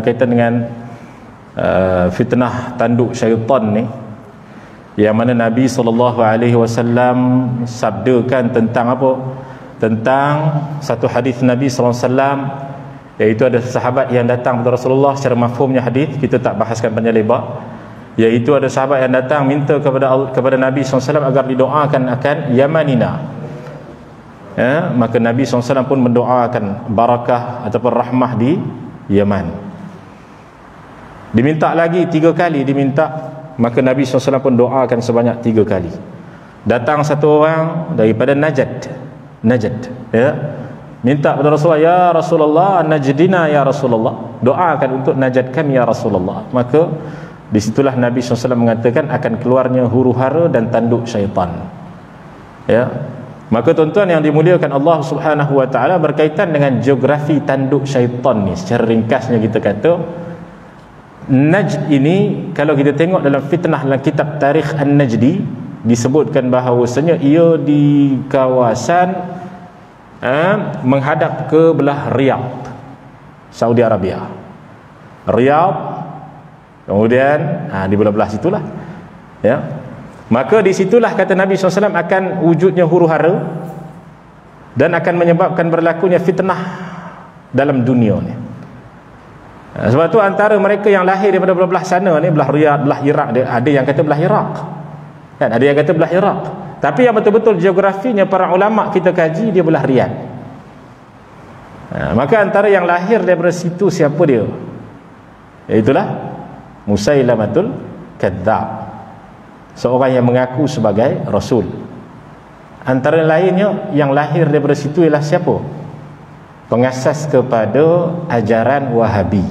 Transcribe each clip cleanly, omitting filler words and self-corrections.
berkaitan dengan fitnah tanduk syaitan ni, yang mana Nabi SAW sabdakan tentang apa? Tentang satu hadis Nabi SAW, iaitu ada sahabat yang datang kepada Rasulullah. Secara mafhumnya hadis kita tak bahaskan panjang lebar, iaitu ada sahabat yang datang minta kepada Nabi SAW agar didoakan akan Yamanina. Maka Nabi SAW pun mendoakan barakah ataupun rahmah di Yaman. Diminta lagi 3 kali diminta, maka Nabi SAW pun doakan sebanyak 3 kali. Datang satu orang daripada Najd, ya, minta kepada Rasulullah, ya Rasulullah, najdina ya Rasulullah, doakan untuk Najd kami ya Rasulullah. Maka disitulah Nabi SAW mengatakan akan keluarnya huru-hara dan tanduk syaitan. Ya, maka tuan-tuan yang dimuliakan Allah Subhanahu wa taala, berkaitan dengan geografi tanduk syaitan ni, secara ringkasnya kita kata, Najd ini kalau kita tengok dalam fitnah dalam kitab Tarikh An-Najdi, disebutkan bahawasanya ia di kawasan menghadap ke belah Riyadh, Saudi Arabia. Riyadh, kemudian di belah-belah situlah, ya. Maka di situlah kata Nabi SAW akan wujudnya huru-hara dan akan menyebabkan berlakunya fitnah dalam dunia ni. Sebab tu antara mereka yang lahir daripada belah sana ni, belah Riyadh, belah Iraq, ada yang kata belah Iraq, kan, ada yang kata belah Iraq, tapi yang betul-betul geografinya para ulama kita kaji, dia belah Riyadh. Maka antara yang lahir daripada situ siapa dia? Iaitulah Musailamatul Kadzdzab, seorang yang mengaku sebagai Rasul. Antara lainnya yang lahir daripada situ ialah siapa? Pengasas kepada ajaran Wahabi,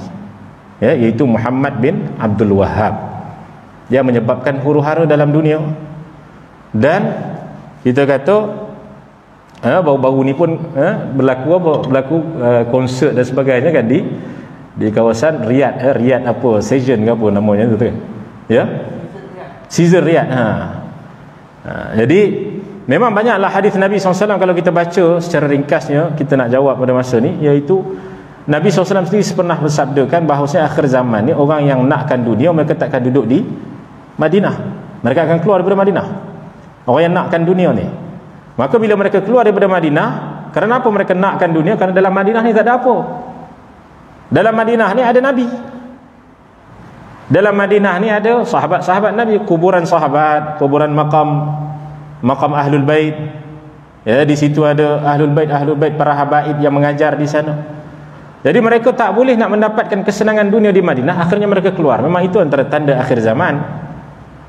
ya, iaitu Muhammad bin Abdul Wahhab, yang menyebabkan huru-hara dalam dunia. Dan kita kata baru-baru ni pun berlaku konsert dan sebagainya, kan, di kawasan Riyadh, Riyadh apa, Session ke apa namanya tu kan, ya, Caesar Riyadh. Jadi memang banyaklah hadis Nabi SAW kalau kita baca secara ringkasnya, kita nak jawab pada masa ni, iaitu Nabi SAW sendiri pernah bersabdakan bahawasanya akhir zaman ni orang yang nakkan dunia, mereka takkan duduk di Madinah, mereka akan keluar daripada Madinah. Orang yang nakkan dunia ni, maka bila mereka keluar daripada Madinah, kerana apa mereka nakkan dunia? Kerana dalam Madinah ni tak ada apa. Dalam Madinah ni ada Nabi, dalam Madinah ni ada sahabat-sahabat Nabi, kuburan sahabat, kuburan makam Ahlul Bait, ya, di situ ada Ahlul Bait para habaib yang mengajar di sana. Jadi mereka tak boleh nak mendapatkan kesenangan dunia di Madinah, akhirnya mereka keluar. Memang itu antara tanda akhir zaman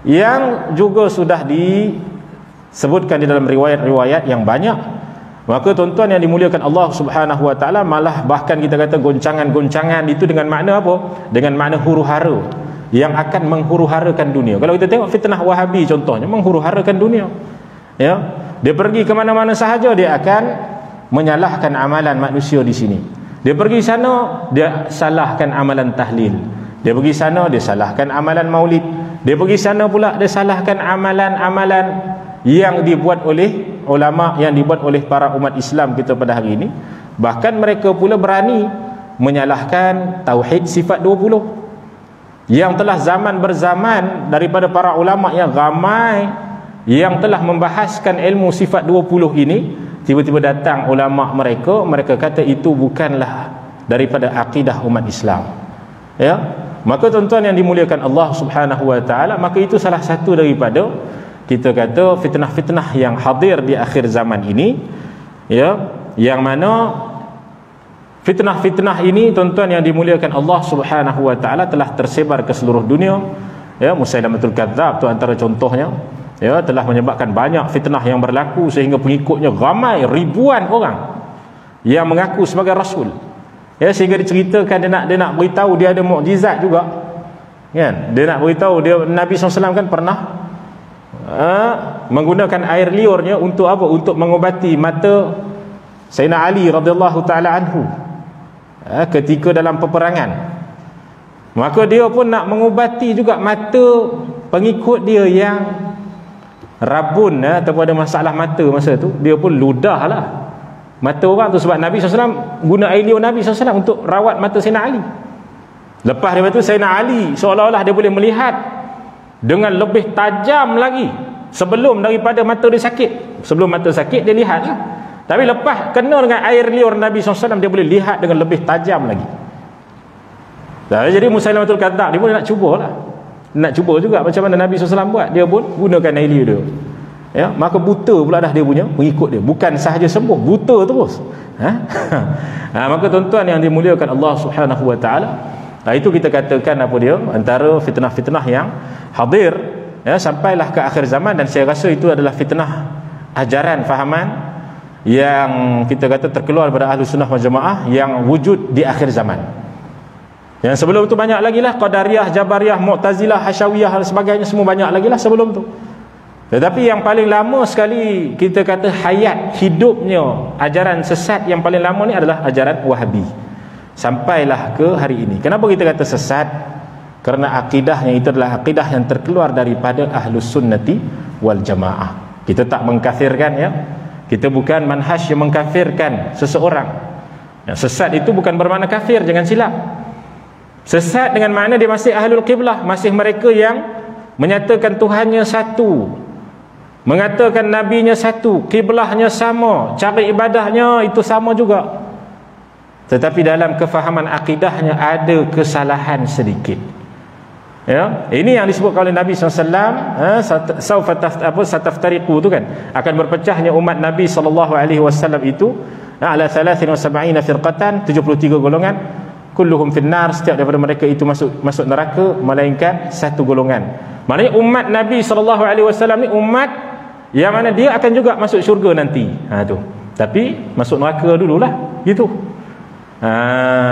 yang juga sudah disebutkan di dalam riwayat-riwayat yang banyak. Maka tuan-tuan yang dimuliakan Allah Subhanahu wa taala, malah bahkan kita kata goncangan-goncangan itu dengan makna apa? Dengan makna huru-hara, yang akan menghuru-harakan dunia. Kalau kita tengok fitnah Wahabi contohnya, menghuru-harakan dunia, ya. Dia pergi ke mana-mana sahaja, dia akan menyalahkan amalan manusia di sini. Dia pergi sana, dia salahkan amalan tahlil. Dia pergi sana, dia salahkan amalan maulid. Dia pergi sana pula, dia salahkan amalan-amalan yang dibuat oleh ulama, yang dibuat oleh para umat Islam kita pada hari ini. Bahkan mereka pula berani menyalahkan tauhid sifat 20, yang telah zaman berzaman daripada para ulama yang ramai yang telah membahaskan ilmu sifat 20 ini. Tiba-tiba datang ulama mereka kata itu bukanlah daripada akidah umat Islam, ya. Maka tuan-tuan yang dimuliakan Allah Subhanahu wa taala, maka itu salah satu daripada kita kata fitnah-fitnah yang hadir di akhir zaman ini, ya, yang mana fitnah-fitnah ini tuan-tuan yang dimuliakan Allah Subhanahu wa taala telah tersebar ke seluruh dunia, ya. Musailamatul Kadzdzab tu antara contohnya, ya, telah menyebabkan banyak fitnah yang berlaku sehingga pengikutnya ramai, ribuan orang yang mengaku sebagai Rasul, ya, sehingga diceritakan dia nak beritahu dia ada mukjizat juga, kan. Dia nak beritahu dia, Nabi SAW kan pernah menggunakan air liurnya untuk apa? Untuk mengobati mata Sayyidina Ali radhiyallahu taala anhu ketika dalam peperangan. Maka dia pun nak mengobati juga mata pengikut dia yang rabun, ataupun ada masalah mata masa tu. Dia pun ludah lah mata orang tu, sebab Nabi SAW guna air liur Nabi SAW untuk rawat mata Sayyidina Ali. Lepas daripada itu Sayyidina Ali seolah-olah dia boleh melihat dengan lebih tajam lagi sebelum daripada mata dia sakit. Sebelum mata sakit dia lihat lah. Tapi lepas kena dengan air liur Nabi SAW, dia boleh lihat dengan lebih tajam lagi. Jadi Musailamatul Kadzdzab dia pun nak cubalah. Nak cuba juga macam mana Nabi SAW buat. Dia pun gunakan air liur dia. Ya, maka buta pula dah dia punya mengikut dia. Bukan sahaja sembuh, buta terus. Maka tuan-tuan yang dimuliakan Allah Subhanahu wa taala, itu kita katakan apa dia, antara fitnah-fitnah yang hadir ya sampailah ke akhir zaman. Dan saya rasa itu adalah fitnah ajaran fahaman yang kita kata terkeluar daripada Ahlus Sunnah wal Jamaah yang wujud di akhir zaman. Yang sebelum itu banyak lagi lah, Qadariyah, Jabariyah, Mu'tazilah, Hasyawiyah dan sebagainya, semua banyak lagi lah sebelum tu. Tetapi yang paling lama sekali kita kata hayat hidupnya ajaran sesat yang paling lama ni adalah ajaran Wahabi. Sampailah ke hari ini. Kenapa kita kata sesat? Kerana akidahnya itu adalah akidah yang terkeluar daripada Ahlus Sunnati wal Jamaah. Kita tak mengkafirkan ya. Kita bukan manhaj yang mengkafirkan seseorang. Yang sesat itu bukan bermakna kafir, jangan silap. Sesat dengan makna dia masih Ahlul Qiblah, masih mereka yang menyatakan Tuhannya satu, mengatakan nabinya satu, kiblahnya sama, cara ibadahnya itu sama juga. Tetapi dalam kefahaman akidahnya ada kesalahan sedikit. Ya, ini yang disebut oleh Nabi SAW, sataftariqu tu kan, akan berpecahnya umat Nabi SAW itu ala 73 firqatan, 73 golongan, kulluhum finnar, setiap daripada mereka itu masuk neraka melainkan satu golongan. Maknanya umat Nabi SAW ni umat yang mana dia akan juga masuk syurga nanti. Tu. Tapi masuk neraka dululah, gitu.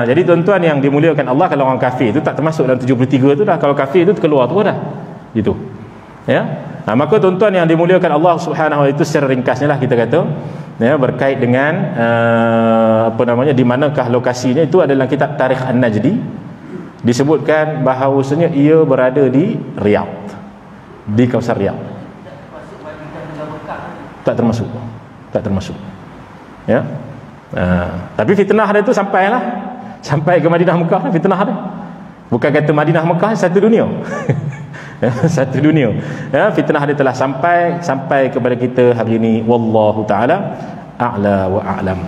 Jadi tuan-tuan yang dimuliakan Allah, kalau orang kafir itu tak termasuk dalam 73 tu dah. Kalau kafir itu keluar tu dah. Gitu. Ya. Maka tuan-tuan yang dimuliakan Allah Subhanahu wa taala, itu secara ringkasnya lah kita kata ya, berkait dengan di manakah lokasinya, itu adalah kitab Tarikh An-Najdi. Disebutkan bahawasanya ia berada di Riyadh, di kawasan Riyadh. Tak termasuk. Ya. Tapi fitnah dia tu sampai ke Madinah Mekah, fitnah dia. Bukan kata Madinah Mekah satu dunia. Satu dunia. Ya, fitnah dia telah sampai kepada kita hari ini. Wallahu taala a'la wa a'lam.